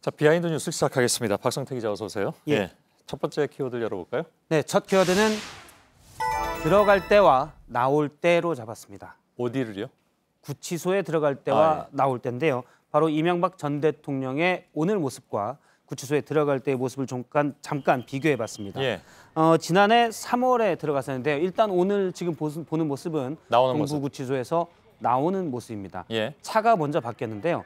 자, 비하인드 뉴스 시작하겠습니다. 박성태 기자 어서 오세요. 예. 네, 첫 번째 키워드 열어볼까요? 네, 첫 키워드는 들어갈 때와 나올 때로 잡았습니다. 어디를요? 구치소에 들어갈 때와 예. 나올 때인데요. 바로 이명박 전 대통령의 오늘 모습과 구치소에 들어갈 때의 모습을 잠깐 비교해봤습니다. 예. 지난해 3월에 들어갔었는데요. 일단 오늘 지금 보는 모습은 나오는 모습. 동부구치소에서 나오는 모습입니다. 예. 차가 먼저 바뀌었는데요.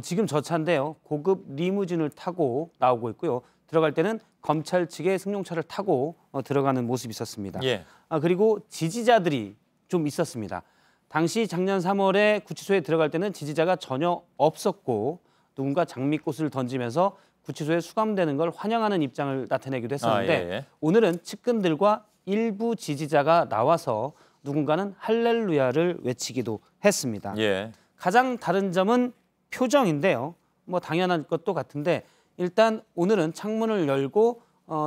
지금 저 차인데요. 고급 리무진을 타고 나오고 있고요. 들어갈 때는 검찰 측의 승용차를 타고 들어가는 모습이 있었습니다. 예. 그리고 지지자들이 좀 있었습니다. 당시 작년 3월에 구치소에 들어갈 때는 지지자가 전혀 없었고 누군가 장미꽃을 던지면서 구치소에 수감되는 걸 환영하는 입장을 나타내기도 했었는데 예. 오늘은 측근들과 일부 지지자가 나와서 누군가는 할렐루야를 외치기도 했습니다. 예. 가장 다른 점은 표정인데요. 뭐 당연한 것도 같은데 일단 오늘은 창문을 열고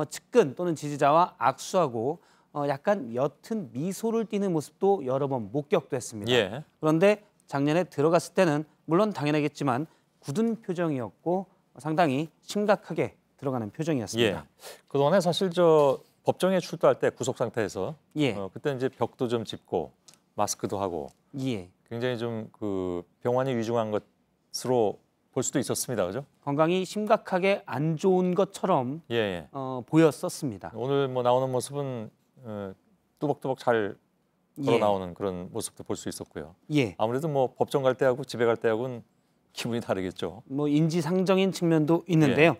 측근 또는 지지자와 악수하고 약간 옅은 미소를 띠는 모습도 여러 번 목격도 했습니다. 예. 그런데 작년에 들어갔을 때는 물론 당연하겠지만 굳은 표정이었고 상당히 심각하게 들어가는 표정이었습니다. 예. 그동안에 사실 저 법정에 출두할 때 구속 상태에서 예. 그때 이제 벽도 좀 짚고 마스크도 하고 예. 굉장히 좀 그 병환이 위중한 것으로 볼 수도 있었습니다. 그죠? 건강이 심각하게 안 좋은 것처럼 예. 보였었습니다. 오늘 뭐 나오는 모습은 뚜벅뚜벅 잘 걸어 예. 나오는 그런 모습도 볼 수 있었고요. 예. 아무래도 뭐 법정 갈 때하고 집에 갈 때하고는 기분이 다르겠죠. 뭐 인지상정인 측면도 있는데요.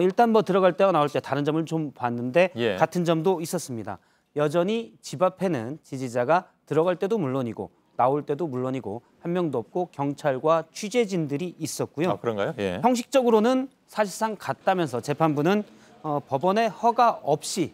일단 뭐 들어갈 때와 나올 때 다른 점을 좀 봤는데 예. 같은 점도 있었습니다. 여전히 집 앞에는 지지자가 들어갈 때도 물론이고 나올 때도 물론이고 한 명도 없고 경찰과 취재진들이 있었고요. 아, 그런가요? 예. 형식적으로는 사실상 같다면서 재판부는 법원의 허가 없이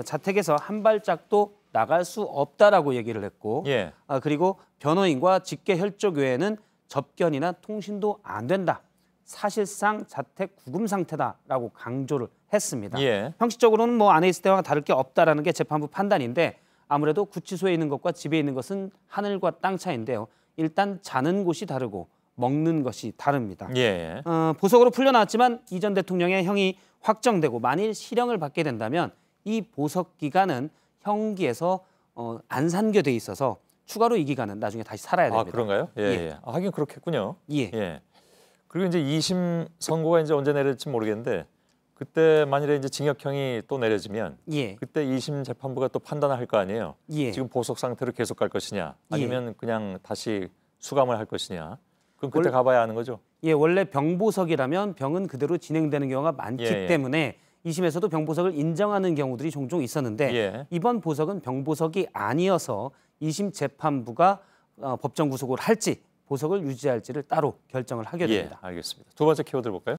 자택에서 한 발짝도 나갈 수 없다라고 얘기를 했고 예. 그리고 변호인과 직계 혈족 외에는 접견이나 통신도 안 된다. 사실상 자택 구금 상태다라고 강조를 했습니다. 예. 형식적으로는 뭐 안에 있을 때와 다를 게 없다라는 게 재판부 판단인데 아무래도 구치소에 있는 것과 집에 있는 것은 하늘과 땅 차이인데요. 일단 자는 곳이 다르고 먹는 것이 다릅니다. 예. 보석으로 풀려나왔지만 이 전 대통령의 형이 확정되고 만일 실형을 받게 된다면 이 보석 기간은 형기에서 안산교돼 있어서 추가로 이 기간은 나중에 다시 살아야 됩니다. 아, 그런가요? 예. 예. 아, 하긴 그렇겠군요. 예. 예. 그리고 이제 2심 선고가 이제 언제 내릴지 모르겠는데 그때 만일에 이제 징역형이 또 내려지면 예. 그때 2심 재판부가 또 판단을 할 거 아니에요. 예. 지금 보석 상태로 계속 갈 것이냐 아니면 그냥 다시 수감을 할 것이냐. 그럼 그때 가봐야 하는 거죠. 예, 원래 병보석이라면 병은 그대로 진행되는 경우가 많기 예. 때문에 2심에서도 병보석을 인정하는 경우들이 종종 있었는데 예. 이번 보석은 병보석이 아니어서 2심 재판부가 법정 구속을 할지 보석을 유지할지를 따로 결정을 하게 됩니다. 예, 알겠습니다. 두 번째 키워드 볼까요?